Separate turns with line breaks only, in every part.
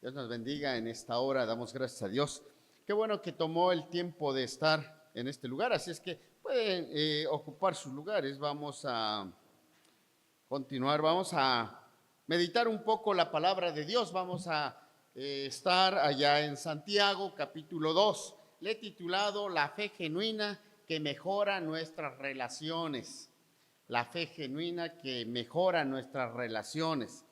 Dios nos bendiga en esta hora, damos gracias a Dios. Qué bueno que tomó el tiempo de estar en este lugar, así es que pueden ocupar sus lugares. Vamos a continuar, vamos a meditar un poco la palabra de Dios. Vamos a estar allá en Santiago, capítulo 2. Le he titulado La fe genuina que mejora nuestras relaciones. La fe genuina que mejora nuestras relaciones.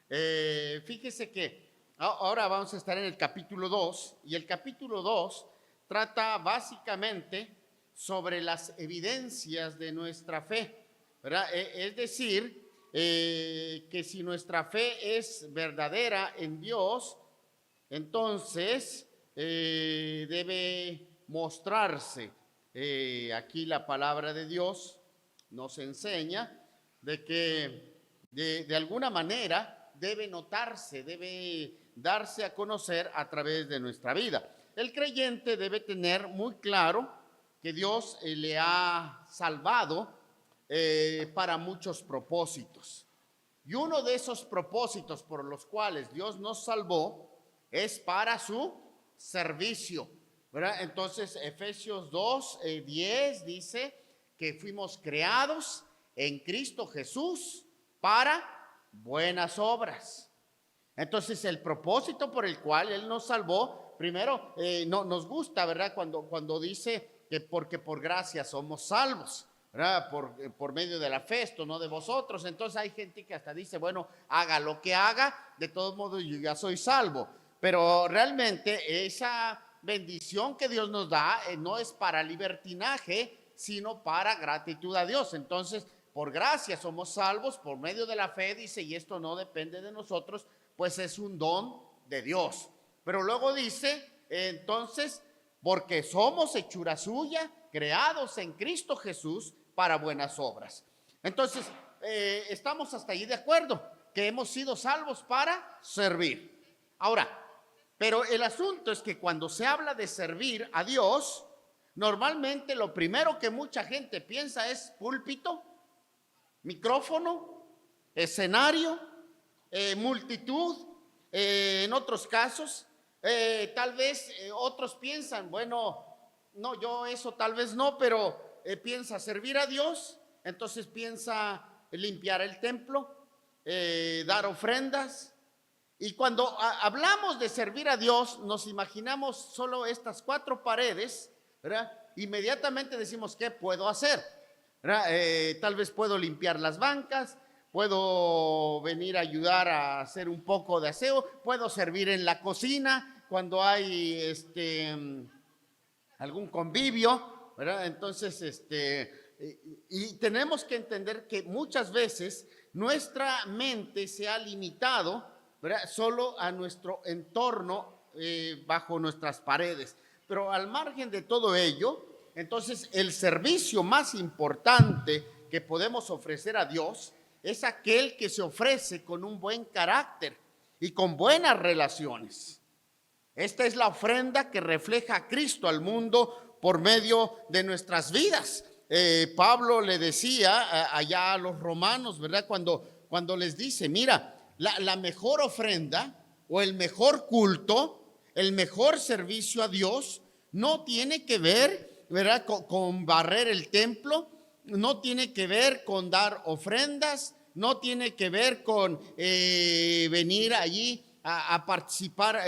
Fíjese que ahora vamos a estar en el capítulo 2 y el capítulo 2 trata básicamente sobre las evidencias de nuestra fe, ¿verdad? Es decir, que si nuestra fe es verdadera en Dios, entonces debe mostrarse. Aquí la palabra de Dios nos enseña de que de alguna manera debe notarse, debe darse a conocer a través de nuestra vida. El creyente debe tener muy claro que Dios le ha salvado para muchos propósitos. Y uno de esos propósitos por los cuales Dios nos salvó es para su servicio, ¿verdad? Entonces, Efesios 2:10 dice que fuimos creados en Cristo Jesús para buenas obras. Entonces, el propósito por el cual Él nos salvó, primero, no, nos gusta, ¿verdad? Cuando dice que porque por gracia somos salvos, ¿verdad? Por medio de la fe, esto no de vosotros. Entonces hay gente que hasta dice, bueno, haga lo que haga, de todos modos yo ya soy salvo. Pero realmente esa bendición que Dios nos da no es para libertinaje, sino para gratitud a Dios. Entonces, por gracia somos salvos por medio de la fe, dice, y esto no depende de nosotros, pues es un don de Dios. Pero luego dice, entonces, porque somos hechura suya, creados en Cristo Jesús para buenas obras. Entonces, estamos hasta ahí de acuerdo, que hemos sido salvos para servir. Ahora, pero el asunto es que cuando se habla de servir a Dios, normalmente lo primero que mucha gente piensa es púlpito, micrófono, escenario, multitud. En otros casos, tal vez otros piensan, bueno, no, yo eso tal vez no, pero piensa servir a Dios, entonces piensa limpiar el templo, dar ofrendas. Y cuando hablamos de servir a Dios, nos imaginamos solo estas 4 paredes, ¿verdad? Inmediatamente decimos, ¿qué puedo hacer? Tal vez puedo limpiar las bancas, puedo venir a ayudar a hacer un poco de aseo, puedo servir en la cocina cuando hay algún convivio, ¿verdad? Entonces, y tenemos que entender que muchas veces nuestra mente se ha limitado, ¿verdad?, solo a nuestro entorno bajo nuestras paredes. Pero al margen de todo ello, entonces el servicio más importante que podemos ofrecer a Dios es aquel que se ofrece con un buen carácter y con buenas relaciones. Esta es la ofrenda que refleja a Cristo al mundo por medio de nuestras vidas. Pablo le decía allá a los romanos, ¿verdad?, cuando les dice, mira, la mejor ofrenda o el mejor culto, el mejor servicio a Dios no tiene que ver, ¿verdad?, con barrer el templo, no tiene que ver con dar ofrendas, no tiene que ver con venir allí a participar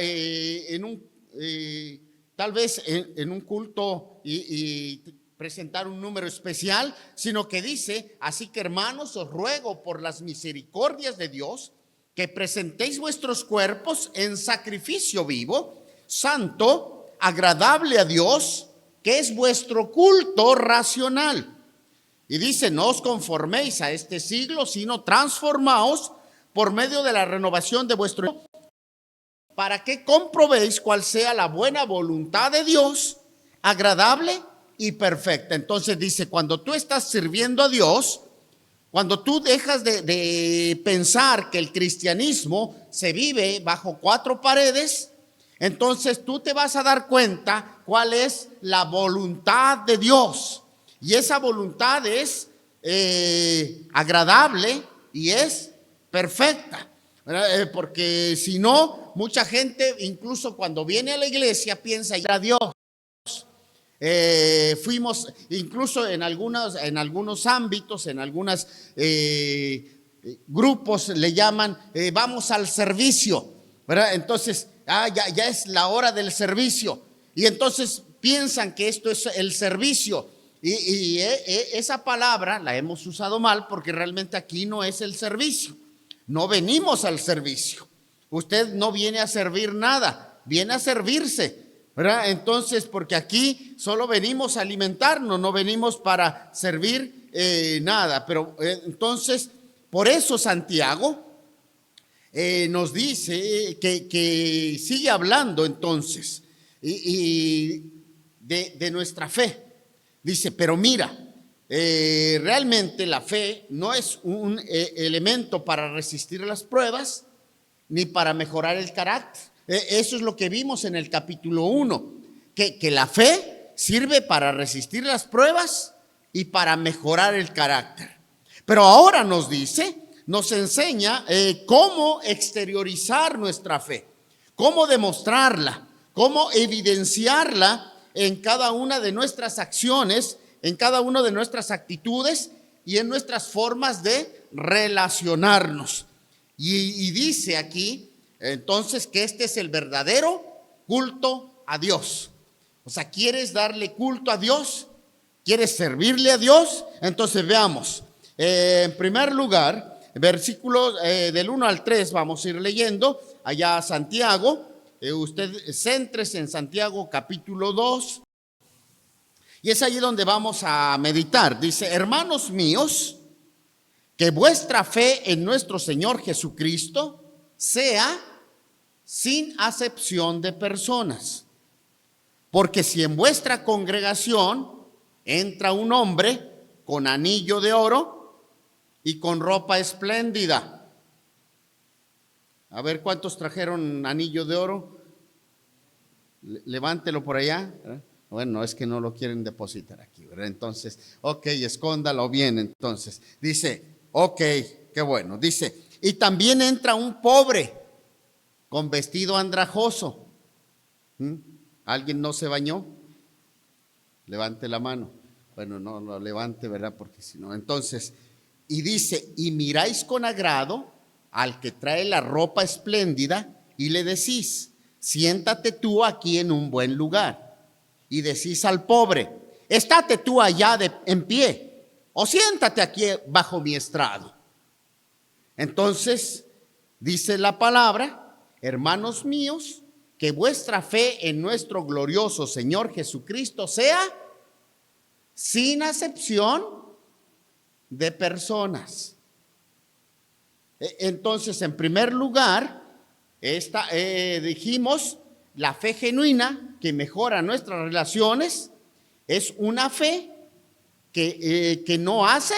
tal vez en un culto y presentar un número especial, sino que dice, así que hermanos, os ruego por las misericordias de Dios, que presentéis vuestros cuerpos en sacrificio vivo, santo, agradable a Dios, que es vuestro culto racional. Y dice, no os conforméis a este siglo, sino transformaos por medio de la renovación de vuestro, para que comprobéis cuál sea la buena voluntad de Dios, agradable y perfecta. Entonces dice, cuando tú estás sirviendo a Dios, cuando tú dejas de pensar que el cristianismo se vive bajo 4 paredes, entonces tú te vas a dar cuenta cuál es la voluntad de Dios. Y esa voluntad es agradable y es perfecta. Porque si no, mucha gente, incluso cuando viene a la iglesia, piensa ir a Dios. Fuimos, incluso en algunos ámbitos, en algunos grupos le llaman, vamos al servicio, ¿verdad? Entonces, ya es la hora del servicio. Y entonces piensan que esto es el servicio. Y esa palabra la hemos usado mal, porque realmente aquí no es el servicio. No venimos al servicio. Usted no viene a servir nada, viene a servirse, ¿verdad? Entonces, porque aquí solo venimos a alimentarnos, no venimos para servir nada. Pero entonces, por eso Santiago nos dice que sigue hablando entonces y de nuestra fe. Dice, pero mira, realmente la fe no es un elemento para resistir las pruebas ni para mejorar el carácter. Eso es lo que vimos en el capítulo 1, que la fe sirve para resistir las pruebas y para mejorar el carácter. Pero ahora nos enseña cómo exteriorizar nuestra fe, cómo demostrarla, cómo evidenciarla en cada una de nuestras acciones, en cada una de nuestras actitudes y en nuestras formas de relacionarnos. Y dice aquí, entonces, que este es el verdadero culto a Dios. O sea, ¿quieres darle culto a Dios? ¿Quieres servirle a Dios? Entonces veamos. En primer lugar, versículos del 1 al 3 vamos a ir leyendo. Allá Santiago, usted céntrese en Santiago capítulo 2. Y es allí donde vamos a meditar. Dice, hermanos míos, que vuestra fe en nuestro Señor Jesucristo sea sin acepción de personas. Porque si en vuestra congregación entra un hombre con anillo de oro y con ropa espléndida. A ver, ¿cuántos trajeron anillo de oro? Levántelo por allá. Bueno, es que no lo quieren depositar aquí, ¿verdad? Entonces, ok, escóndalo bien. Entonces, dice, ok, qué bueno. Dice, y también entra un pobre con vestido andrajoso. ¿Alguien no se bañó? Levante la mano. Bueno, no lo levante, ¿verdad? Porque si no, entonces, y dice, y miráis con agrado al que trae la ropa espléndida y le decís, siéntate tú aquí en un buen lugar. Y decís al pobre, estate tú allá en pie, o siéntate aquí bajo mi estrado. Entonces, dice la palabra, hermanos míos, que vuestra fe en nuestro glorioso Señor Jesucristo sea sin acepción de personas. Entonces, en primer lugar, dijimos, la fe genuina que mejora nuestras relaciones es una fe que no hace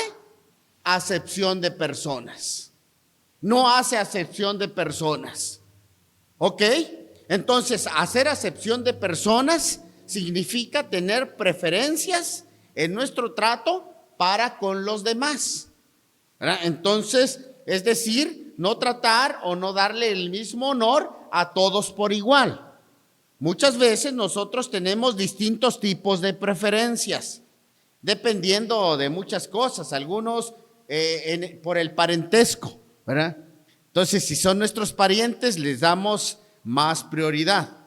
acepción de personas. No hace acepción de personas. ¿Ok? Entonces, hacer acepción de personas significa tener preferencias en nuestro trato para con los demás, ¿verdad? Entonces, es decir, no tratar o no darle el mismo honor a todos por igual. Muchas veces nosotros tenemos distintos tipos de preferencias, dependiendo de muchas cosas, algunos por el parentesco, ¿verdad? Entonces, si son nuestros parientes, les damos más prioridad.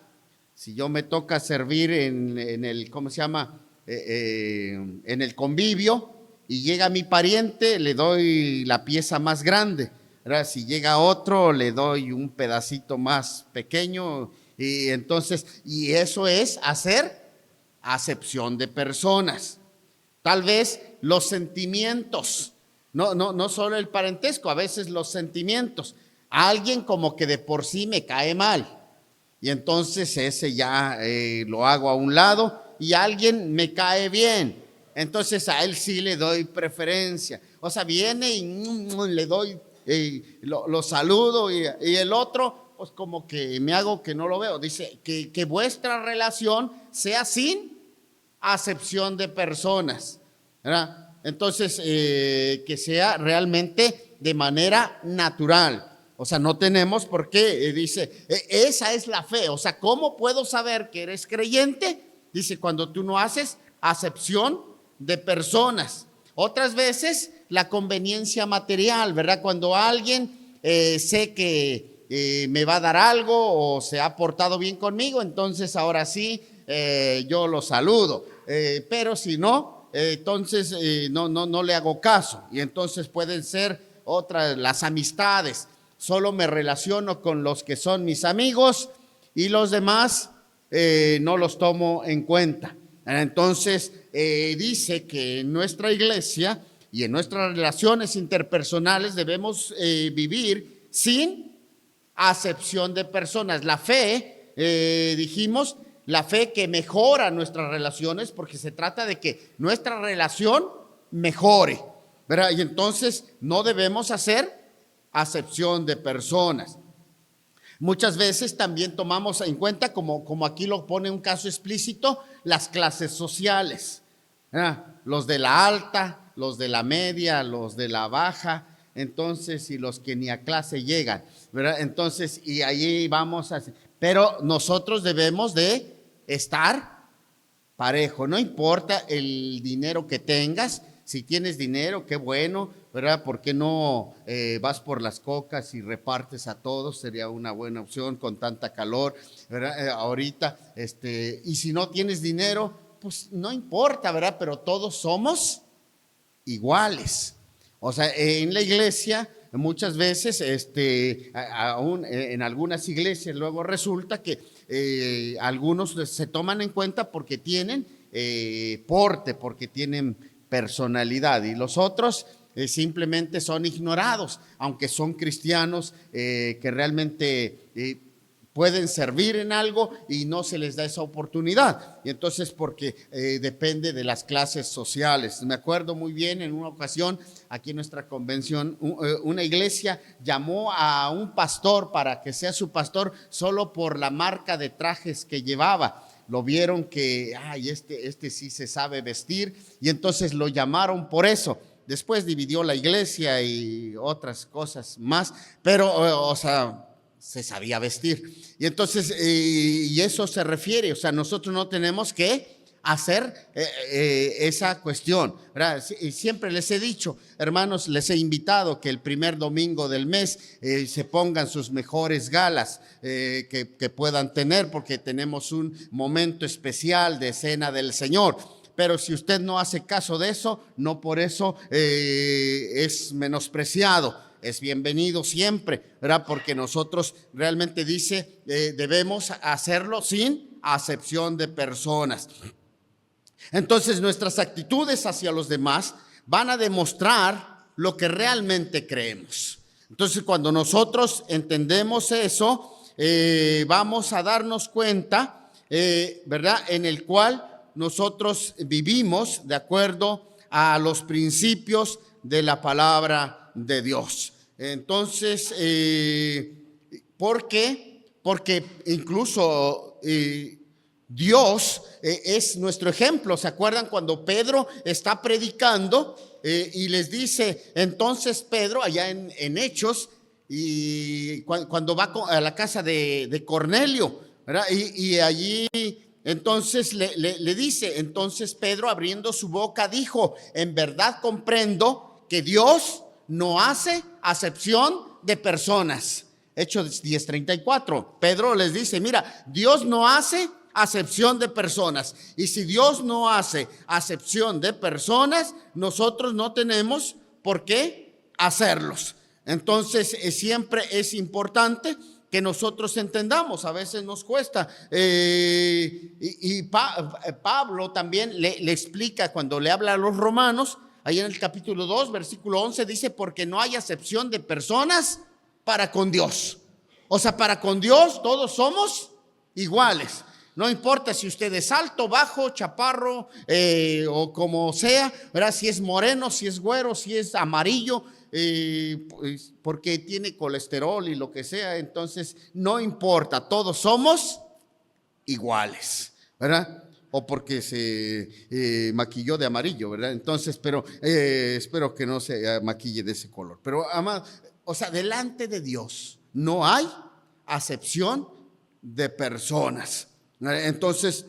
Si yo me toca servir en el, ¿cómo se llama? En el convivio y llega mi pariente, le doy la pieza más grande, ¿verdad? Si llega otro, le doy un pedacito más pequeño. Y entonces, y eso es hacer acepción de personas. Tal vez los sentimientos, no solo el parentesco, a veces los sentimientos. Alguien como que de por sí me cae mal y entonces ese ya lo hago a un lado, y alguien me cae bien, entonces a él sí le doy preferencia. O sea, viene y le doy, lo saludo, y el otro pues como que me hago que no lo veo. Dice que vuestra relación sea sin acepción de personas, ¿verdad? Entonces, que sea realmente de manera natural. O sea, no tenemos por qué, dice, esa es la fe. O sea, ¿cómo puedo saber que eres creyente? Dice, cuando tú no haces acepción de personas. Otras veces, la conveniencia material, ¿verdad? Cuando alguien sé que me va a dar algo o se ha portado bien conmigo, entonces ahora sí, yo lo saludo. Pero si no, entonces no le hago caso. Y entonces pueden ser otras, las amistades. Solo me relaciono con los que son mis amigos y los demás no los tomo en cuenta. Entonces dice que en nuestra iglesia y en nuestras relaciones interpersonales debemos vivir sin acepción de personas. La fe, dijimos, la fe que mejora nuestras relaciones, porque se trata de que nuestra relación mejore, ¿verdad? Y entonces no debemos hacer acepción de personas. Muchas veces también tomamos en cuenta, como aquí lo pone un caso explícito, las clases sociales, ¿verdad? Los de la alta, los de la media, los de la baja, entonces, y los que ni a clase llegan, ¿verdad? Entonces, y allí vamos a... Pero nosotros debemos de estar parejo, no importa el dinero que tengas. Si tienes dinero, qué bueno, ¿verdad? ¿Por qué no vas por las cocas y repartes a todos? Sería una buena opción con tanta calor, ¿verdad? Ahorita, y si no tienes dinero, pues no importa, ¿verdad? Pero todos somos iguales. O sea, en la iglesia muchas veces, aún en algunas iglesias luego resulta que algunos se toman en cuenta porque tienen porte, porque tienen personalidad, y los otros simplemente son ignorados, aunque son cristianos que realmente pueden servir en algo y no se les da esa oportunidad. Y entonces porque depende de las clases sociales. Me acuerdo muy bien en una ocasión aquí en nuestra convención, una iglesia llamó a un pastor para que sea su pastor solo por la marca de trajes que llevaba. Lo vieron que, ay, este sí se sabe vestir, y entonces lo llamaron por eso. Después dividió la iglesia y otras cosas más, pero, o sea, se sabía vestir. Y entonces, y eso se refiere, o sea, nosotros no tenemos que hacer esa cuestión, ¿verdad? Y siempre les he dicho, hermanos, les he invitado que el primer domingo del mes se pongan sus mejores galas que puedan tener, porque tenemos un momento especial de cena del Señor. Pero si usted no hace caso de eso, no por eso es menospreciado. Es bienvenido siempre, ¿verdad? Porque nosotros realmente dice, debemos hacerlo sin acepción de personas. Entonces nuestras actitudes hacia los demás van a demostrar lo que realmente creemos. Entonces cuando nosotros entendemos eso, vamos a darnos cuenta, ¿verdad? En el cual nosotros vivimos de acuerdo a los principios de la palabra de Dios. Entonces, ¿por qué? Porque incluso Dios es nuestro ejemplo. ¿Se acuerdan cuando Pedro está predicando y les dice, entonces Pedro, allá en Hechos, y cuando va a la casa de Cornelio, ¿verdad? Y allí entonces le dice, entonces Pedro abriendo su boca dijo, en verdad comprendo que Dios no hace acepción de personas. Hechos 10:34. Pedro les dice, mira, Dios no hace acepción de personas. Y si Dios no hace acepción de personas, nosotros no tenemos por qué hacerlos. Entonces, siempre es importante que nosotros entendamos. A veces nos cuesta. Pablo también le explica cuando le habla a los romanos, ahí en el capítulo 2, versículo 11, dice, porque no hay acepción de personas para con Dios. O sea, para con Dios todos somos iguales. No importa si usted es alto, bajo, chaparro o como sea, ¿verdad? Si es moreno, si es güero, si es amarillo, pues porque tiene colesterol y lo que sea. Entonces no importa, todos somos iguales, ¿verdad? O porque se maquilló de amarillo, ¿verdad? Entonces, pero espero que no se maquille de ese color. Pero, O sea, delante de Dios no hay acepción de personas. Entonces,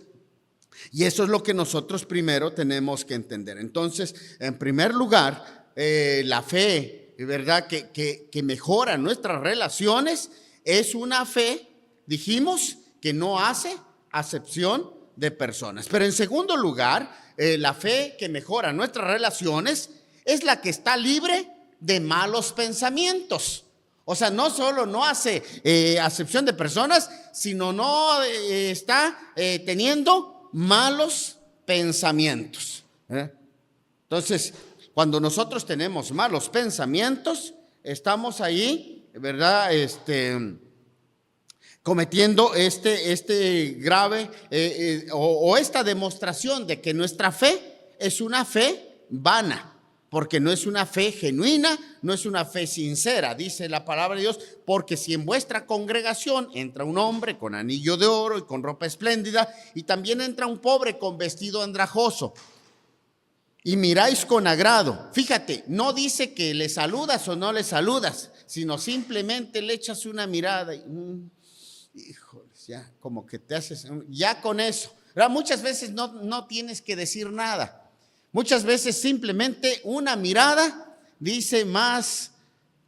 y eso es lo que nosotros primero tenemos que entender. Entonces, en primer lugar, la fe, ¿verdad? Que mejora nuestras relaciones, es una fe, dijimos, que no hace acepción de personas. Pero en segundo lugar, la fe que mejora nuestras relaciones es la que está libre de malos pensamientos. O sea, no solo no hace acepción de personas, sino no está teniendo malos pensamientos. Entonces, cuando nosotros tenemos malos pensamientos, estamos ahí, ¿verdad? Cometiendo este grave o esta demostración de que nuestra fe es una fe vana. Porque no es una fe genuina, no es una fe sincera, dice la palabra de Dios, porque si en vuestra congregación entra un hombre con anillo de oro y con ropa espléndida, y también entra un pobre con vestido andrajoso, y miráis con agrado, fíjate, no dice que le saludas o no le saludas, sino simplemente le echas una mirada y híjoles, ya como que te haces, ya con eso, ¿verdad? Muchas veces no tienes que decir nada. Muchas veces simplemente una mirada dice más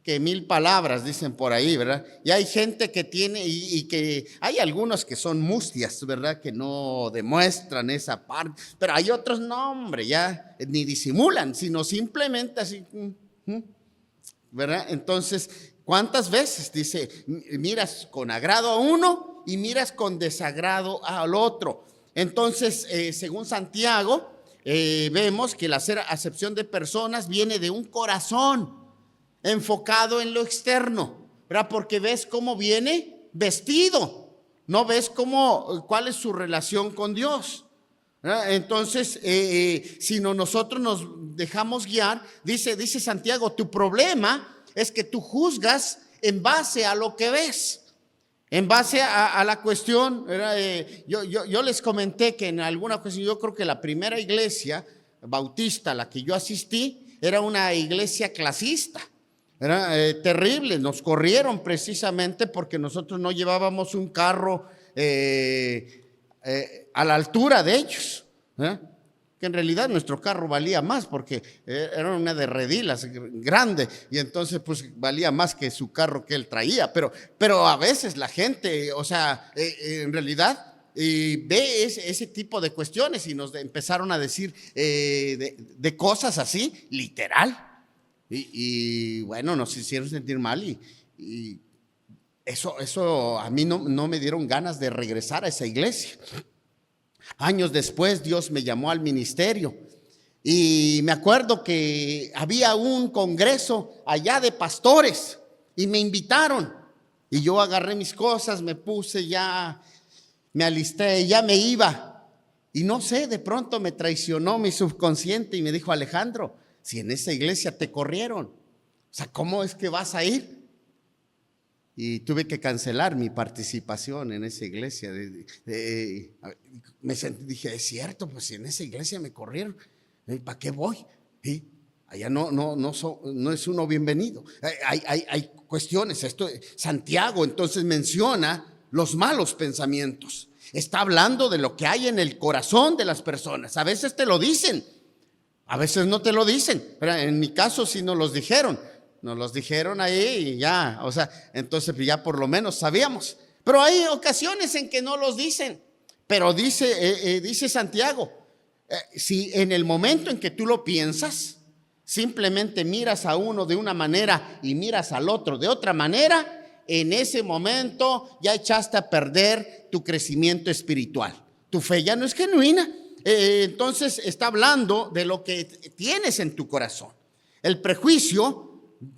que 1000 palabras, dicen por ahí, ¿verdad? Y hay gente que tiene, y que hay algunos que son mustias, ¿verdad? Que no demuestran esa parte, pero hay otros, no, hombre, ya ni disimulan, sino simplemente así, ¿verdad? Entonces, ¿cuántas veces dice, miras con agrado a uno y miras con desagrado al otro? Entonces, según Santiago, vemos que la acepción de personas viene de un corazón enfocado en lo externo, ¿verdad? Porque ves cómo viene vestido, no ves cuál es su relación con Dios, ¿verdad? Entonces, si nosotros nos dejamos guiar, dice Santiago, tu problema es que tú juzgas en base a lo que ves. En base a la cuestión, yo les comenté que en alguna ocasión, yo creo que la primera iglesia bautista a la que yo asistí era una iglesia clasista. Era terrible, nos corrieron precisamente porque nosotros no llevábamos un carro a la altura de ellos. Que en realidad nuestro carro valía más porque era una de redilas grande y entonces pues valía más que su carro que él traía, pero a veces la gente, o sea, en realidad ve ese tipo de cuestiones y nos empezaron a decir de cosas así, literal, y bueno, nos hicieron sentir mal y eso a mí no me dieron ganas de regresar a esa iglesia. Años después Dios me llamó al ministerio y me acuerdo que había un congreso allá de pastores y me invitaron y yo agarré mis cosas, me puse ya, me alisté, ya me iba y no sé, de pronto me traicionó mi subconsciente y me dijo, Alejandro, si en esa iglesia te corrieron, o sea, ¿cómo es que vas a ir? Y tuve que cancelar mi participación en esa iglesia. Dije, es cierto, pues si en esa iglesia me corrieron, ¿para qué voy? Allá no es uno bienvenido. Hay cuestiones. Santiago entonces menciona los malos pensamientos. Está hablando de lo que hay en el corazón de las personas. A veces te lo dicen, a veces no te lo dicen. Pero en mi caso sí nos los dijeron. Nos los dijeron ahí y ya, o sea, entonces ya por lo menos sabíamos. Pero hay ocasiones en que no los dicen. Pero dice Santiago, si en el momento en que tú lo piensas, simplemente miras a uno de una manera y miras al otro de otra manera, en ese momento ya echaste a perder tu crecimiento espiritual. Tu fe ya no es genuina. Entonces está hablando de lo que tienes en tu corazón. El prejuicio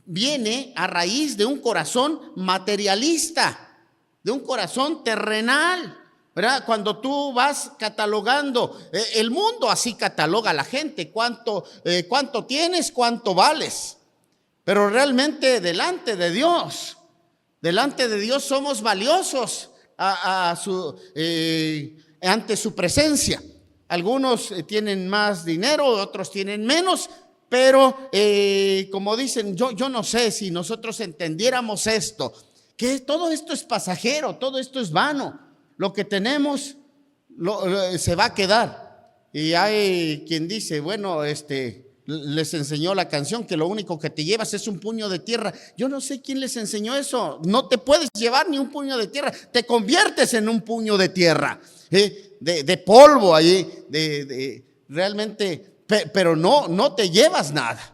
viene a raíz de un corazón materialista, de un corazón terrenal, ¿verdad? Cuando tú vas catalogando, el mundo así cataloga a la gente, cuánto tienes, cuánto vales, pero realmente delante de Dios somos valiosos ante su presencia. Algunos tienen más dinero, otros tienen menos, Pero como dicen, yo no sé si nosotros entendiéramos esto, que todo esto es pasajero, todo esto es vano. Lo que tenemos se va a quedar. Y hay quien dice, bueno, les enseñó la canción que lo único que te llevas es un puño de tierra. Yo no sé quién les enseñó eso. No te puedes llevar ni un puño de tierra, te conviertes en un puño de tierra, de polvo ahí, realmente, pero no te llevas nada.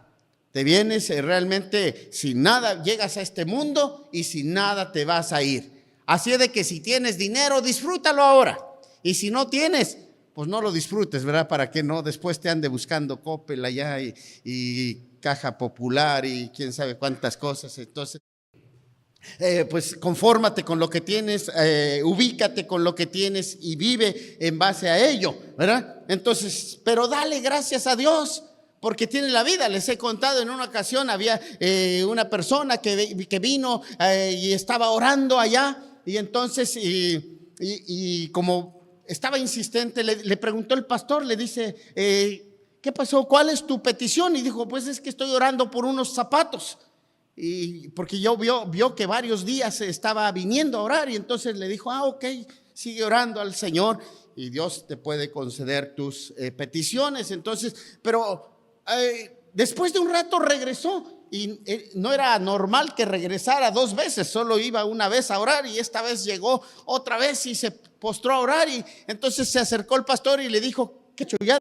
Te vienes realmente sin nada, llegas a este mundo y sin nada te vas a ir. Así es de que si tienes dinero, disfrútalo ahora. Y si no tienes, pues no lo disfrutes, ¿verdad? Para que no después te ande buscando Coppel allá y Caja Popular y quién sabe cuántas cosas. Entonces, pues confórmate con lo que tienes, ubícate con lo que tienes y vive en base a ello, ¿verdad? Entonces, pero dale gracias a Dios porque tiene la vida. Les he contado en una ocasión, había una persona que vino y estaba orando allá y entonces, y como estaba insistente, le preguntó el pastor, le dice, ¿qué pasó? ¿Cuál es tu petición? Y dijo, pues es que estoy orando por unos zapatos. Y porque vio que varios días estaba viniendo a orar y entonces le dijo, ok, sigue orando al Señor y Dios te puede conceder tus peticiones. Entonces, pero después de un rato regresó y no era normal que regresara 2 veces, solo iba una vez a orar y esta vez llegó otra vez y se postró a orar y entonces se acercó el pastor y le dijo, ¿qué ya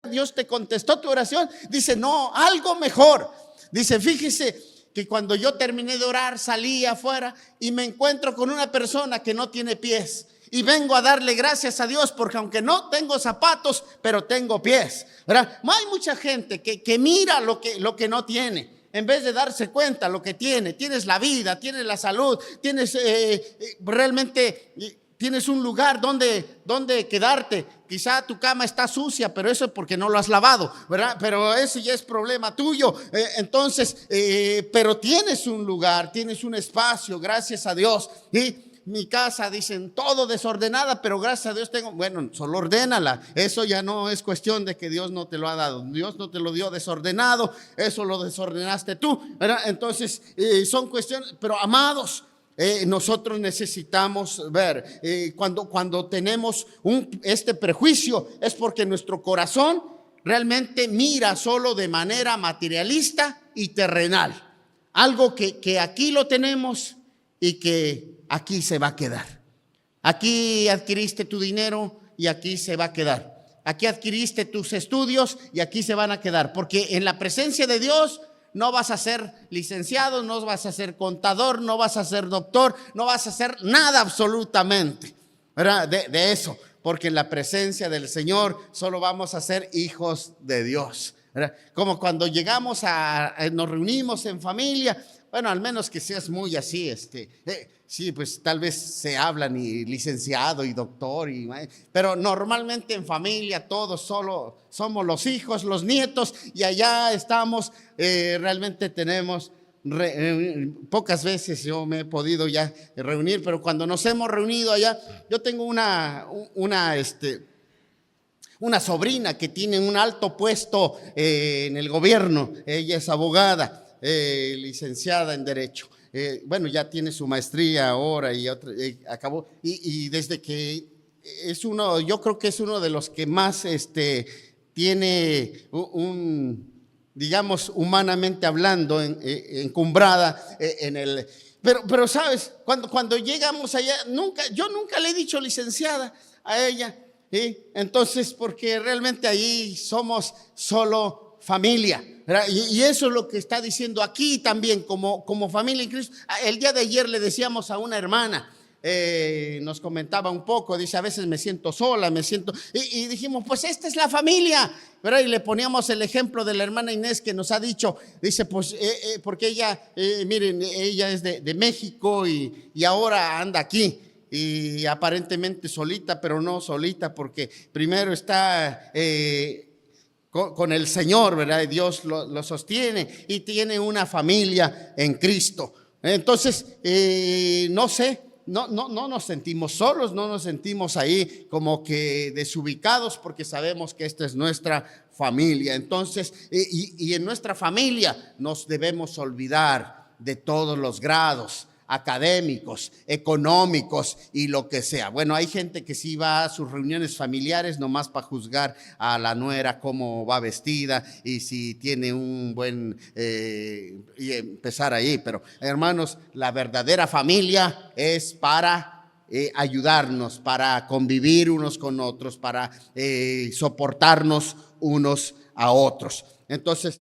Dios te contestó tu oración? Dice, no, algo mejor. Dice, fíjese que cuando yo terminé de orar salí afuera y me encuentro con una persona que no tiene pies y vengo a darle gracias a Dios porque aunque no tengo zapatos, pero tengo pies, ¿verdad? Hay mucha gente que mira lo que no tiene en vez de darse cuenta lo que tiene. Tienes la vida, tienes la salud, tienes realmente tienes un lugar donde quedarte. Quizá tu cama está sucia, pero eso es porque no lo has lavado, ¿verdad? Pero eso ya es problema tuyo. Entonces, pero tienes un lugar, tienes un espacio, gracias a Dios. Y mi casa, dicen, todo desordenada, pero gracias a Dios tengo, bueno, solo ordénala. Eso ya no es cuestión de que Dios no te lo ha dado. Dios no te lo dio desordenado, eso lo desordenaste tú, ¿verdad? Entonces, son cuestiones, pero amados, nosotros necesitamos ver, cuando tenemos este prejuicio, es porque nuestro corazón realmente mira solo de manera materialista y terrenal. Algo que aquí lo tenemos y que aquí se va a quedar. Aquí adquiriste tu dinero y aquí se va a quedar. Aquí adquiriste tus estudios y aquí se van a quedar. Porque en la presencia de Dios no vas a ser licenciado, no vas a ser contador, no vas a ser doctor, no vas a hacer nada absolutamente, ¿verdad? De eso. Porque en la presencia del Señor solo vamos a ser hijos de Dios, ¿verdad? Como cuando llegamos nos reunimos en familia. Bueno, al menos que seas muy así, sí, pues tal vez se hablan y licenciado y doctor, pero normalmente en familia todos solo somos los hijos, los nietos y allá estamos, realmente tenemos, pocas veces yo me he podido ya reunir, pero cuando nos hemos reunido allá, yo tengo una sobrina que tiene un alto puesto en el gobierno, ella es abogada. Licenciada en Derecho. Bueno, ya tiene su maestría ahora y otra, acabó. Y desde que yo creo que es uno de los que más tiene digamos, humanamente hablando, encumbrada pero sabes, cuando llegamos allá, yo nunca le he dicho licenciada a ella. Entonces, porque realmente ahí somos solo familia. Y eso es lo que está diciendo aquí también como familia en Cristo. El día de ayer le decíamos a una hermana, nos comentaba un poco, dice, a veces me siento sola, y dijimos, pues esta es la familia, ¿verdad? Y le poníamos el ejemplo de la hermana Inés que nos ha dicho, dice, pues porque ella, miren, ella es de México y ahora anda aquí. Y aparentemente solita, pero no solita, porque primero está con el Señor, ¿verdad? Dios lo sostiene y tiene una familia en Cristo. Entonces, no sé, no nos sentimos solos, no nos sentimos ahí como que desubicados, porque sabemos que esta es nuestra familia. Entonces, y en nuestra familia nos debemos olvidar de todos los grados académicos, económicos y lo que sea. Bueno, hay gente que sí va a sus reuniones familiares nomás para juzgar a la nuera cómo va vestida y si tiene un buen y empezar ahí. Pero hermanos, la verdadera familia es para ayudarnos, para convivir unos con otros, para soportarnos unos a otros. Entonces,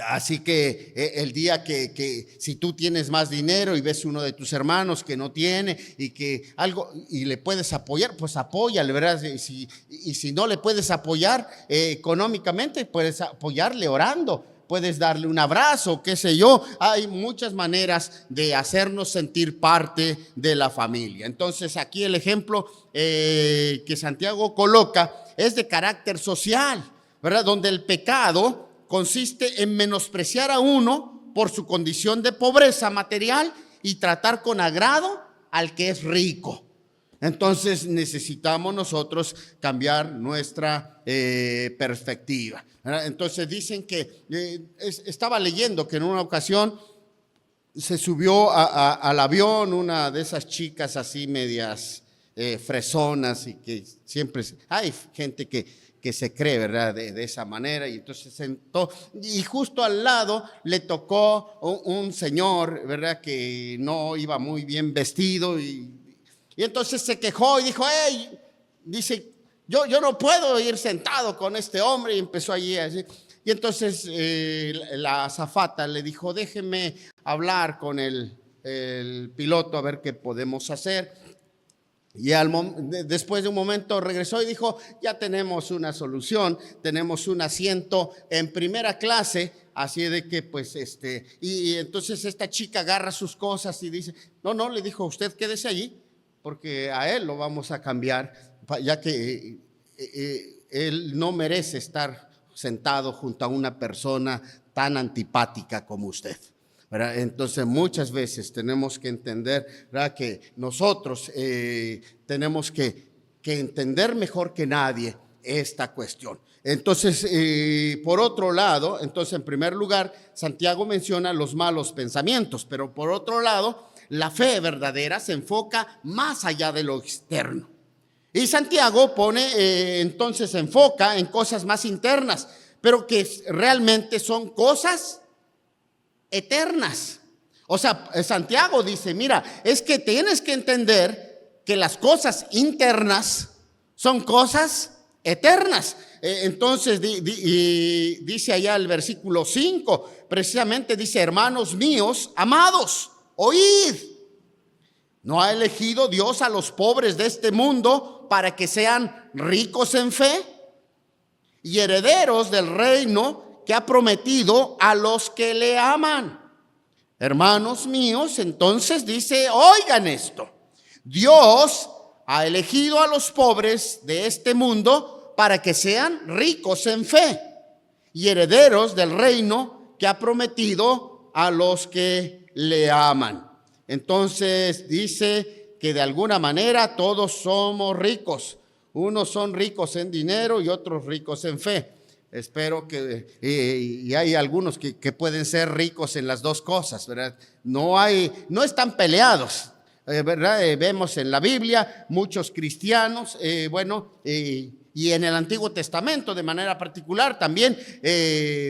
así que el día que si tú tienes más dinero y ves uno de tus hermanos que no tiene y que algo y le puedes apoyar, pues apóyale, ¿verdad? Y si no le puedes apoyar económicamente, puedes apoyarle orando, puedes darle un abrazo, qué sé yo. Hay muchas maneras de hacernos sentir parte de la familia. Entonces aquí el ejemplo que Santiago coloca es de carácter social, ¿verdad? Donde el pecado consiste en menospreciar a uno por su condición de pobreza material y tratar con agrado al que es rico. Entonces necesitamos nosotros cambiar nuestra perspectiva. Entonces dicen que estaba leyendo que en una ocasión se subió al avión una de esas chicas así medias fresonas, y que siempre hay gente que se cree, ¿verdad? De esa manera, y entonces sentó, y justo al lado le tocó un señor, ¿verdad? Que no iba muy bien vestido, y entonces se quejó y dijo, hey, dice, yo no puedo ir sentado con este hombre, y empezó allí así. Y entonces la azafata le dijo, déjeme hablar con el piloto a ver qué podemos hacer. Y después de un momento regresó y dijo, ya tenemos una solución, tenemos un asiento en primera clase, así de que pues y entonces esta chica agarra sus cosas y dice, no, le dijo, usted quédese allí, porque a él lo vamos a cambiar, ya que él no merece estar sentado junto a una persona tan antipática como usted, ¿verdad? Entonces muchas veces tenemos que entender, ¿verdad?, que nosotros tenemos que entender mejor que nadie esta cuestión. Entonces, por otro lado, entonces en primer lugar, Santiago menciona los malos pensamientos, pero por otro lado, la fe verdadera se enfoca más allá de lo externo. Y Santiago entonces se enfoca en cosas más internas, pero que realmente son cosas eternas. O sea, Santiago dice, mira, es que tienes que entender que las cosas internas son cosas eternas. Entonces dice allá el versículo 5, precisamente dice, hermanos míos, amados, oíd. ¿No ha elegido Dios a los pobres de este mundo para que sean ricos en fe y herederos del reino que ha prometido a los que le aman? Hermanos míos, entonces dice, oigan esto, Dios ha elegido a los pobres de este mundo para que sean ricos en fe y herederos del reino que ha prometido a los que le aman. Entonces dice que de alguna manera todos somos ricos. Unos son ricos en dinero y otros ricos en fe. Espero que, y hay algunos que pueden ser ricos en las dos cosas, ¿verdad? No están peleados, ¿verdad? Vemos en la Biblia muchos cristianos, y en el Antiguo Testamento de manera particular también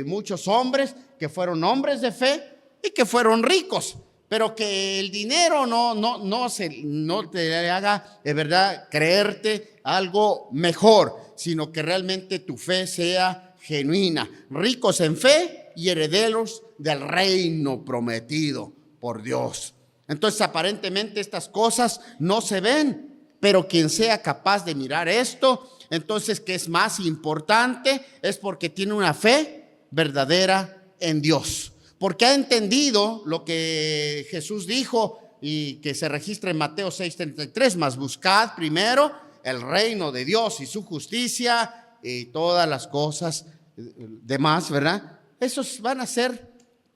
muchos hombres que fueron hombres de fe y que fueron ricos. Pero que el dinero no te haga, de verdad, creerte algo mejor, sino que realmente tu fe sea genuina. Ricos en fe y herederos del reino prometido por Dios. Entonces, aparentemente estas cosas no se ven, pero quien sea capaz de mirar esto, entonces, ¿qué es más importante? Es porque tiene una fe verdadera en Dios. Porque ha entendido lo que Jesús dijo y que se registra en Mateo 6:33, mas buscad primero el reino de Dios y su justicia y todas las cosas demás, ¿verdad? Esos van a ser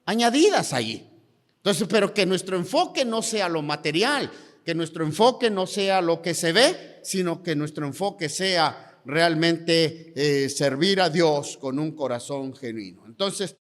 añadidas allí. Entonces, pero que nuestro enfoque no sea lo material, que nuestro enfoque no sea lo que se ve, sino que nuestro enfoque sea realmente servir a Dios con un corazón genuino. Entonces,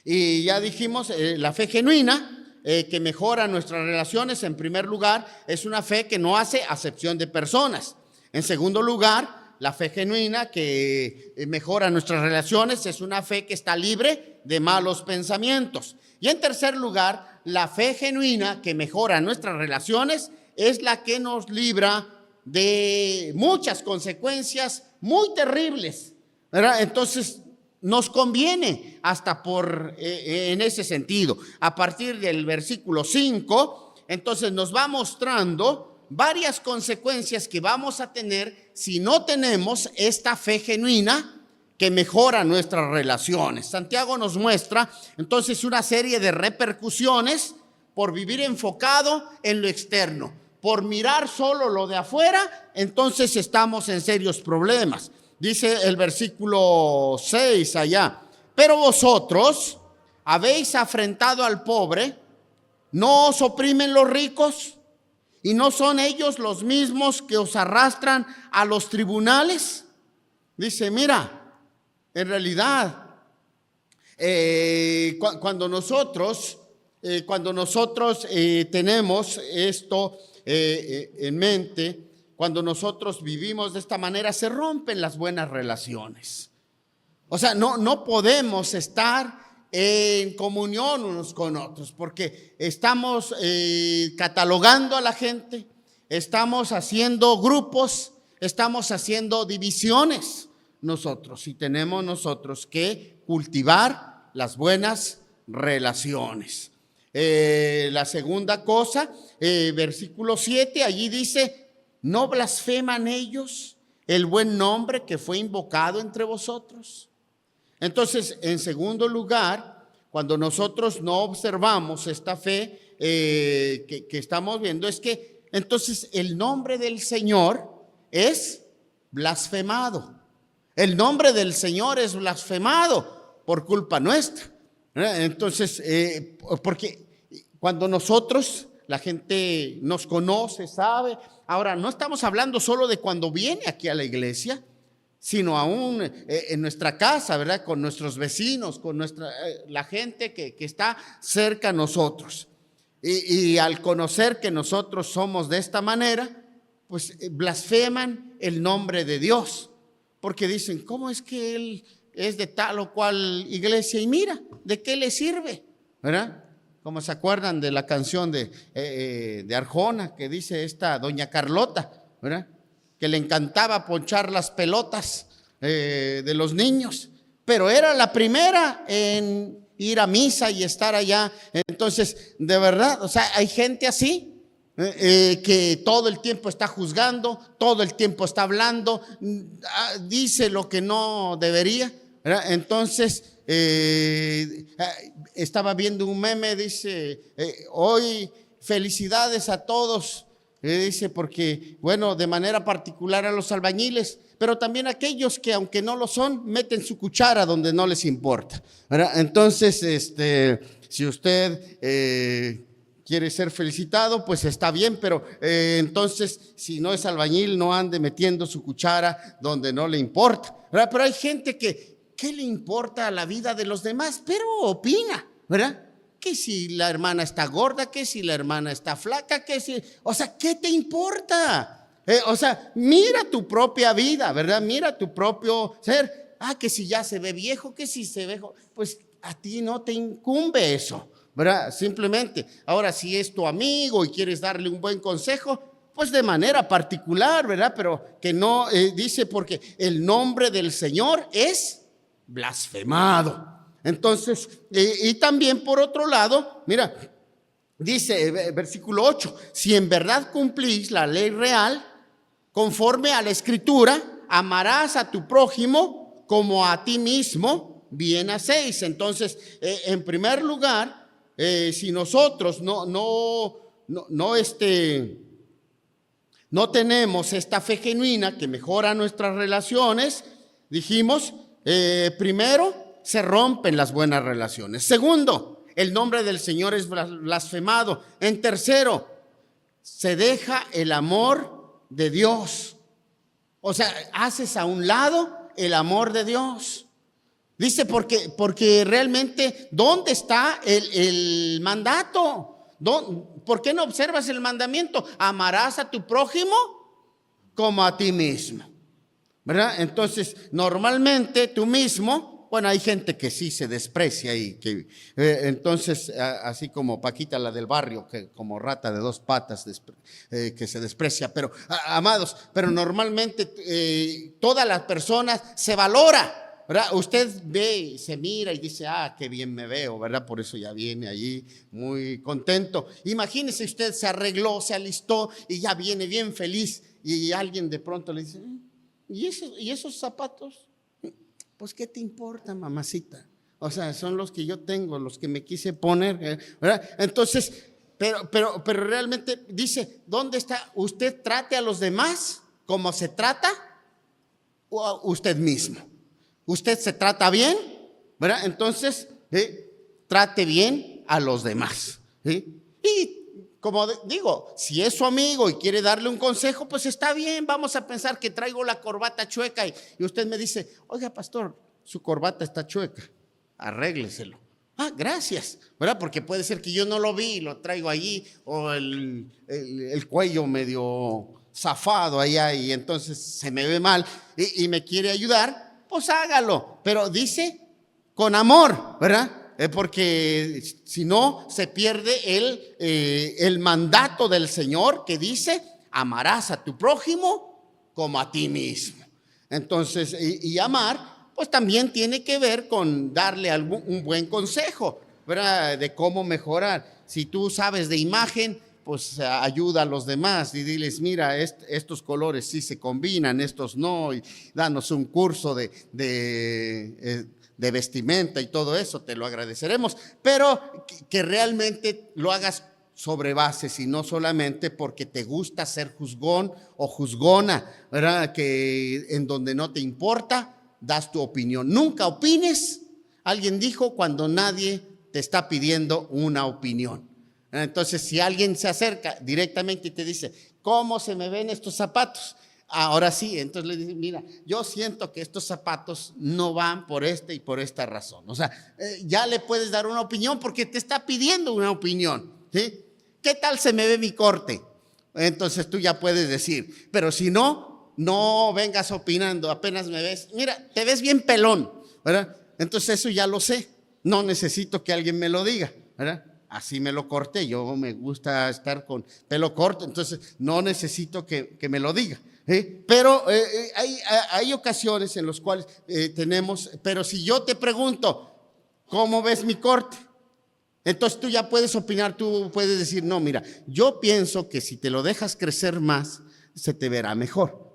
y ya dijimos, la fe genuina que mejora nuestras relaciones, en primer lugar, es una fe que no hace acepción de personas. En segundo lugar, la fe genuina que mejora nuestras relaciones es una fe que está libre de malos pensamientos. Y en tercer lugar, la fe genuina que mejora nuestras relaciones es la que nos libra de muchas consecuencias muy terribles, ¿verdad? Entonces, nos conviene hasta en ese sentido. A partir del versículo 5, entonces nos va mostrando varias consecuencias que vamos a tener si no tenemos esta fe genuina que mejora nuestras relaciones. Santiago nos muestra entonces una serie de repercusiones por vivir enfocado en lo externo, por mirar solo lo de afuera. Entonces estamos en serios problemas. Dice el versículo 6 allá: pero vosotros habéis afrentado al pobre, ¿no os oprimen los ricos? ¿Y no son ellos los mismos que os arrastran a los tribunales? Dice, mira, en realidad, cuando nosotros tenemos esto en mente, cuando nosotros vivimos de esta manera, se rompen las buenas relaciones. O sea, no podemos estar en comunión unos con otros, porque estamos catalogando a la gente, estamos haciendo grupos, estamos haciendo divisiones nosotros, y tenemos nosotros que cultivar las buenas relaciones. La segunda cosa, versículo 7, allí dice: ¿no blasfeman ellos el buen nombre que fue invocado entre vosotros? Entonces, en segundo lugar, cuando nosotros no observamos esta fe que estamos viendo, es que entonces el nombre del Señor es blasfemado. El nombre del Señor es blasfemado por culpa nuestra. Entonces, porque cuando nosotros, la gente nos conoce, sabe. Ahora, no estamos hablando solo de cuando viene aquí a la iglesia, sino aún en nuestra casa, ¿verdad? Con nuestros vecinos, con la gente que está cerca a nosotros. Y al conocer que nosotros somos de esta manera, pues blasfeman el nombre de Dios. Porque dicen, ¿cómo es que él es de tal o cual iglesia? Y mira, ¿de qué le sirve? ¿Verdad? Como se acuerdan de la canción de Arjona, que dice esta doña Carlota, ¿verdad? Que le encantaba ponchar las pelotas de los niños, pero era la primera en ir a misa y estar allá. Entonces, de verdad, o sea, hay gente así, que todo el tiempo está juzgando, todo el tiempo está hablando, dice lo que no debería, ¿verdad? Entonces, estaba viendo un meme, dice, hoy felicidades a todos, dice, porque, bueno, de manera particular a los albañiles, pero también a aquellos que, aunque no lo son, meten su cuchara donde no les importa, ¿verdad? Entonces, si usted quiere ser felicitado, pues está bien, pero entonces, si no es albañil, no ande metiendo su cuchara donde no le importa, ¿verdad? Pero hay gente ¿qué le importa a la vida de los demás? Pero opina, ¿verdad? Que si la hermana está gorda, que si la hermana está flaca, o sea, ¿qué te importa? O sea, mira tu propia vida, ¿verdad? Mira tu propio ser. Que si ya se ve viejo, que si se ve, pues a ti no te incumbe eso, ¿verdad? Simplemente, ahora si es tu amigo y quieres darle un buen consejo, pues de manera particular, ¿verdad? Pero que no, dice, porque el nombre del Señor es blasfemado. Entonces, y también por otro lado, mira, dice versículo 8, si en verdad cumplís la ley real, conforme a la Escritura, amarás a tu prójimo como a ti mismo, bien hacéis. Entonces, en primer lugar, si nosotros no tenemos esta fe genuina que mejora nuestras relaciones, dijimos, primero, se rompen las buenas relaciones. Segundo, el nombre del Señor es blasfemado. En tercero, se deja el amor de Dios. O sea, haces a un lado el amor de Dios. Dice porque realmente, ¿dónde está el mandato? ¿Por qué no observas el mandamiento? Amarás a tu prójimo como a ti mismo, ¿verdad? Entonces, normalmente tú mismo, bueno, hay gente que sí se desprecia y que entonces, así como Paquita, la del barrio, que como rata de 2 patas, que se desprecia, pero amados, pero normalmente todas las personas se valora, ¿verdad? Usted ve, se mira y dice, qué bien me veo, ¿verdad? Por eso ya viene allí muy contento. Imagínese, usted se arregló, se alistó y ya viene bien feliz y alguien de pronto le dice, ¿y esos zapatos? Pues, ¿qué te importa, mamacita? O sea, son los que yo tengo, los que me quise poner, ¿verdad? Entonces, pero realmente dice, ¿dónde está? Usted trate a los demás como se trata o a usted mismo. Usted se trata bien, ¿verdad? Entonces, trate bien a los demás. Y como digo, si es su amigo y quiere darle un consejo, pues está bien. Vamos a pensar que traigo la corbata chueca y usted me dice, oiga, pastor, su corbata está chueca, arrégleselo. Gracias, ¿verdad? Porque puede ser que yo no lo vi y lo traigo allí, o el cuello medio zafado allá y entonces se me ve mal y me quiere ayudar. Pues hágalo, pero dice con amor, ¿verdad? Porque si no se pierde el mandato del Señor que dice, amarás a tu prójimo como a ti mismo. Entonces, y amar, pues también tiene que ver con darle un buen consejo, ¿verdad? De cómo mejorar. Si tú sabes de imagen, pues ayuda a los demás y diles, mira, estos colores sí se combinan, estos no, y danos un curso de vestimenta y todo eso, te lo agradeceremos, pero que realmente lo hagas sobre bases y no solamente porque te gusta ser juzgón o juzgona, ¿verdad? Que en donde no te importa, das tu opinión. Nunca opines, alguien dijo, cuando nadie te está pidiendo una opinión. Entonces, si alguien se acerca directamente y te dice, ¿cómo se me ven estos zapatos? Ahora sí, entonces le dice, mira, yo siento que estos zapatos no van por esta y por esta razón. O sea, ya le puedes dar una opinión porque te está pidiendo una opinión, ¿sí? ¿Qué tal se me ve mi corte? Entonces tú ya puedes decir, pero si no, no vengas opinando, apenas me ves, mira, te ves bien pelón, ¿verdad? Entonces eso ya lo sé, no necesito que alguien me lo diga, ¿verdad? Así me lo corté, yo me gusta estar con pelo corto, entonces no necesito que me lo diga. Pero hay ocasiones en las cuales tenemos, pero si yo te pregunto, ¿cómo ves mi corte? Entonces tú ya puedes opinar, tú puedes decir, no, mira, yo pienso que si te lo dejas crecer más, se te verá mejor.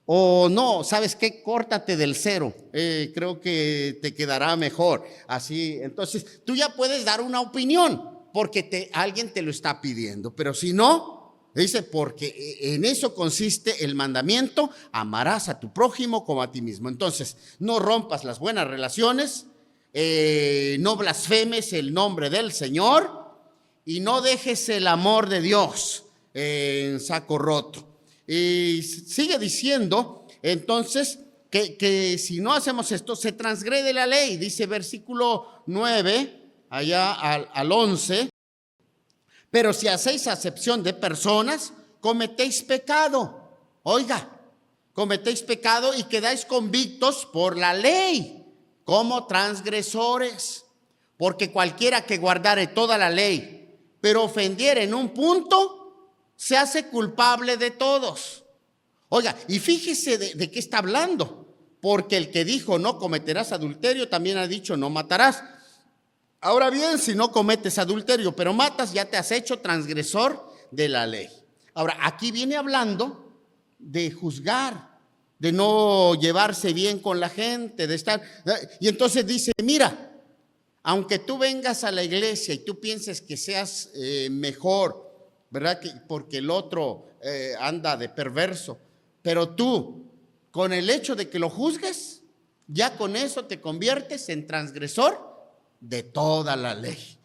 O no, ¿sabes qué? Córtate del 0, creo que te quedará mejor. Así, entonces tú ya puedes dar una opinión porque alguien te lo está pidiendo, pero si no, dice, porque en eso consiste el mandamiento, amarás a tu prójimo como a ti mismo. Entonces, no rompas las buenas relaciones, no blasfemes el nombre del Señor y no dejes el amor de Dios en saco roto. Y sigue diciendo, entonces, que si no hacemos esto, se transgrede la ley. Dice versículo 9, allá al 11, pero si hacéis acepción de personas, cometéis pecado. Oiga, cometéis pecado y quedáis convictos por la ley como transgresores. Porque cualquiera que guardare toda la ley, pero ofendiere en un punto, se hace culpable de todos. Oiga, y fíjese de qué está hablando. Porque el que dijo no cometerás adulterio, también ha dicho no matarás. Ahora bien, si no cometes adulterio, pero matas, ya te has hecho transgresor de la ley. Ahora, aquí viene hablando de juzgar, de no llevarse bien con la gente, de estar. Y entonces dice, mira, aunque tú vengas a la iglesia y tú pienses que seas mejor, ¿verdad? Porque el otro anda de perverso, pero tú, con el hecho de que lo juzgues, ya con eso te conviertes en transgresor de toda la ley.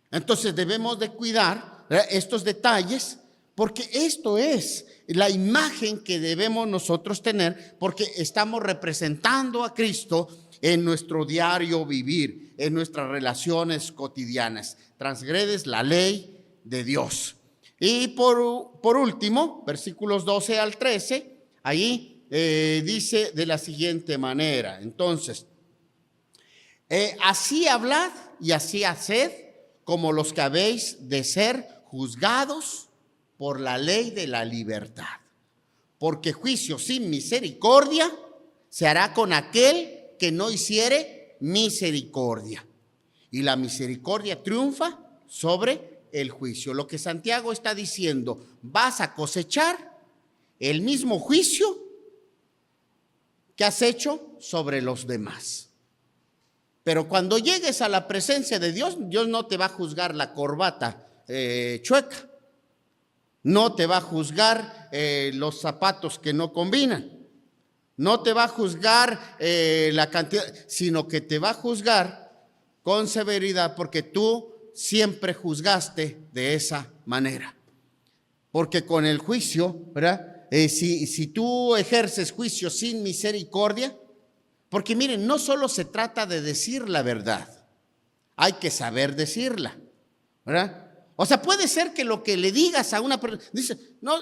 Entonces debemos de cuidar, ¿verdad?, estos detalles, Porque esto es la imagen que debemos nosotros tener, porque estamos representando a Cristo en nuestro diario vivir, en nuestras relaciones cotidianas. Transgredes la ley de Dios. Y por último, versículos 12 al 13, ahí dice de la siguiente manera. Entonces, así hablad y así haced, como los que habéis de ser juzgados por la ley de la libertad. Porque juicio sin misericordia se hará con aquel que no hiciere misericordia. Y la misericordia triunfa sobre el juicio. Lo que Santiago está diciendo, vas a cosechar el mismo juicio que has hecho sobre los demás. Pero cuando llegues a la presencia de Dios, Dios no te va a juzgar la corbata chueca. No te va a juzgar los zapatos que no combinan. No te va a juzgar la cantidad, sino que te va a juzgar con severidad, porque tú siempre juzgaste de esa manera. Porque con el juicio, ¿verdad? Si tú ejerces juicio sin misericordia, porque miren, no solo se trata de decir la verdad, hay que saber decirla, ¿verdad? O sea, puede ser que lo que le digas a una persona, dice, no,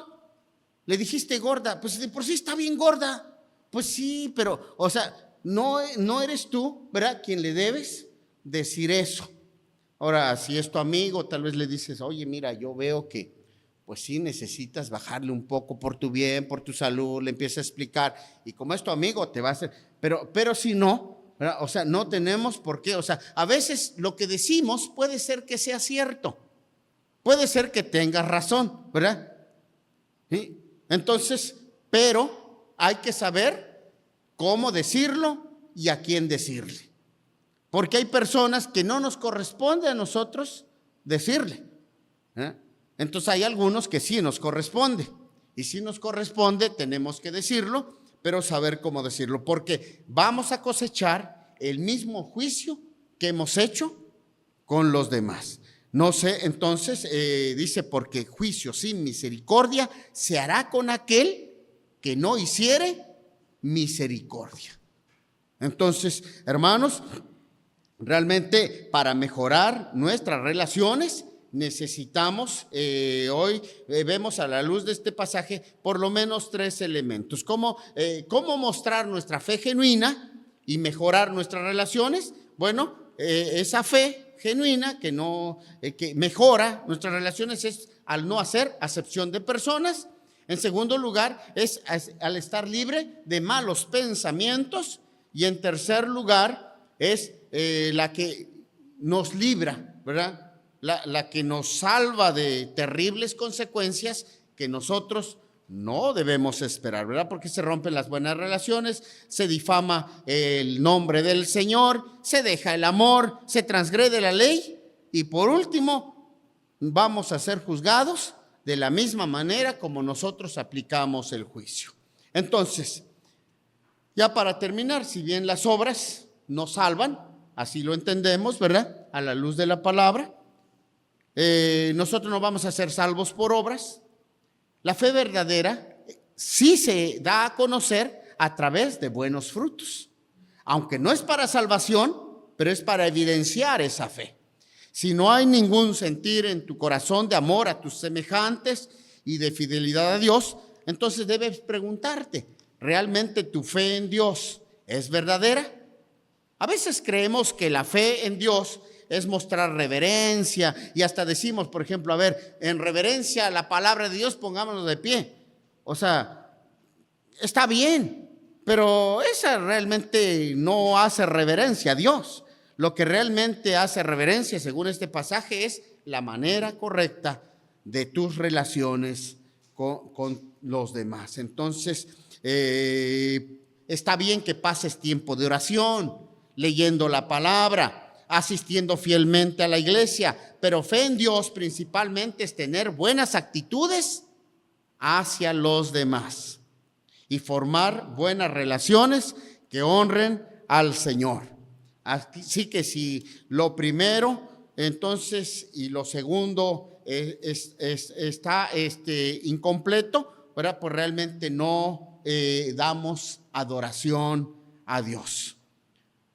le dijiste gorda, pues de por sí está bien gorda. Pues sí, pero, o sea, no eres tú, ¿verdad?, quien le debes decir eso. Ahora, si es tu amigo, tal vez le dices, oye, mira, yo veo que, pues sí, necesitas bajarle un poco por tu bien, por tu salud, le empiezas a explicar, y como es tu amigo, te va a hacer, pero si no, ¿verdad? O sea, no tenemos por qué, o sea, a veces lo que decimos puede ser que sea cierto, puede ser que tengas razón, ¿verdad? ¿Sí? Entonces, pero hay que saber cómo decirlo y a quién decirle. Porque hay personas que no nos corresponde a nosotros decirle. Entonces hay algunos que sí nos corresponde. Y si nos corresponde, tenemos que decirlo, pero saber cómo decirlo. Porque vamos a cosechar el mismo juicio que hemos hecho con los demás. No sé, entonces dice, porque juicio sin misericordia se hará con aquel que no hiciere misericordia. Entonces, hermanos, realmente para mejorar nuestras relaciones necesitamos, hoy vemos a la luz de este pasaje por lo menos 3 elementos. ¿Cómo mostrar nuestra fe genuina y mejorar nuestras relaciones? Bueno, esa fe genuina que mejora nuestras relaciones es al no hacer acepción de personas. En segundo lugar, es al estar libre de malos pensamientos. Y en tercer lugar, es la que nos libra, ¿verdad? La que nos salva de terribles consecuencias que nosotros no debemos esperar, ¿verdad? Porque se rompen las buenas relaciones, se difama el nombre del Señor, se deja el amor, se transgrede la ley y por último vamos a ser juzgados de la misma manera como nosotros aplicamos el juicio. Entonces, ya para terminar, si bien las obras nos salvan, así lo entendemos, ¿verdad? A la luz de la palabra, nosotros no vamos a ser salvos por obras. La fe verdadera sí se da a conocer a través de buenos frutos, aunque no es para salvación, pero es para evidenciar esa fe. Si no hay ningún sentir en tu corazón de amor a tus semejantes y de fidelidad a Dios, entonces debes preguntarte, ¿realmente tu fe en Dios es verdadera? A veces creemos que la fe en Dios es mostrar reverencia y hasta decimos, por ejemplo, a ver, en reverencia a la palabra de Dios pongámonos de pie. O sea, está bien, pero esa realmente no hace reverencia a Dios. Lo que realmente hace reverencia, según este pasaje, es la manera correcta de tus relaciones con los demás. Entonces, está bien que pases tiempo de oración, leyendo la palabra, asistiendo fielmente a la iglesia, pero fe en Dios principalmente es tener buenas actitudes hacia los demás y formar buenas relaciones que honren al Señor. Así que si lo primero, entonces, y lo segundo está incompleto, ¿verdad? Pues realmente no damos adoración a Dios.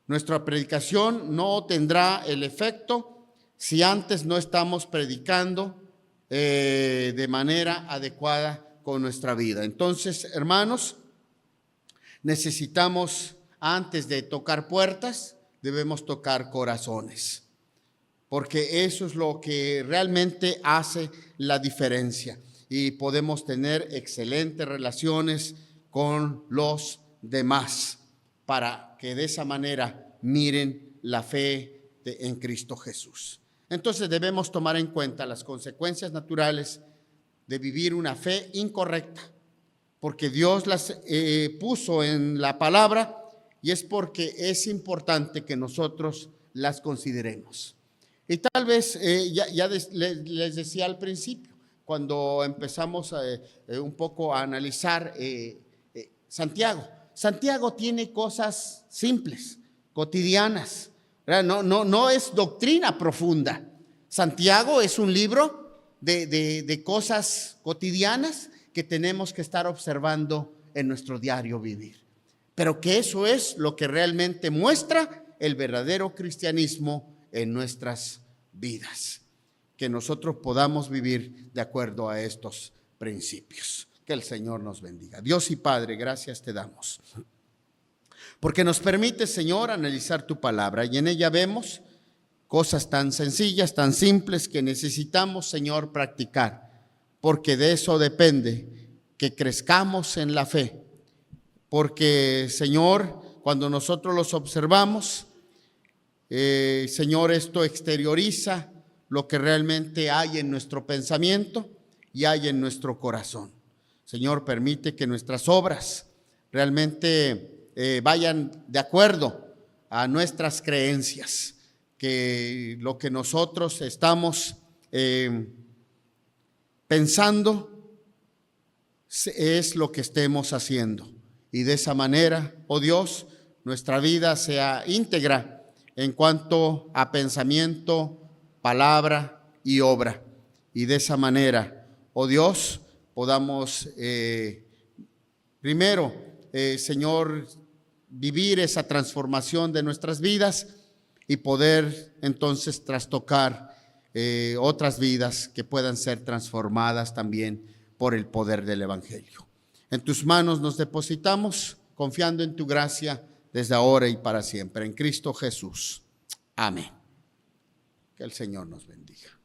Nuestra predicación no tendrá el efecto si antes no estamos predicando de manera adecuada con nuestra vida. Entonces, hermanos, necesitamos, antes de tocar puertas, debemos tocar corazones, porque eso es lo que realmente hace la diferencia, y podemos tener excelentes relaciones con los demás para que de esa manera miren la fe en Cristo Jesús. Entonces debemos tomar en cuenta las consecuencias naturales de vivir una fe incorrecta, porque Dios las puso en la palabra, y es porque es importante que nosotros las consideremos. Y tal vez les decía al principio, cuando empezamos un poco a analizar Santiago tiene cosas simples, cotidianas, ¿verdad? No es doctrina profunda. Santiago es un libro de cosas cotidianas que tenemos que estar observando en nuestro diario vivir. Pero que eso es lo que realmente muestra el verdadero cristianismo en nuestras vidas. Que nosotros podamos vivir de acuerdo a estos principios. Que el Señor nos bendiga. Dios y Padre, gracias te damos, porque nos permite, Señor, analizar tu palabra, y en ella vemos cosas tan sencillas, tan simples, que necesitamos, Señor, practicar, porque de eso depende que crezcamos en la fe. Porque, Señor, cuando nosotros los observamos, Señor, esto exterioriza lo que realmente hay en nuestro pensamiento y hay en nuestro corazón. Señor, permite que nuestras obras realmente vayan de acuerdo a nuestras creencias, que lo que nosotros estamos pensando es lo que estemos haciendo. Y de esa manera, oh Dios, nuestra vida sea íntegra en cuanto a pensamiento, palabra y obra. Y de esa manera, oh Dios, podamos primero, Señor, vivir esa transformación de nuestras vidas y poder entonces trastocar otras vidas que puedan ser transformadas también por el poder del Evangelio. En tus manos nos depositamos, confiando en tu gracia desde ahora y para siempre. En Cristo Jesús. Amén. Que el Señor nos bendiga.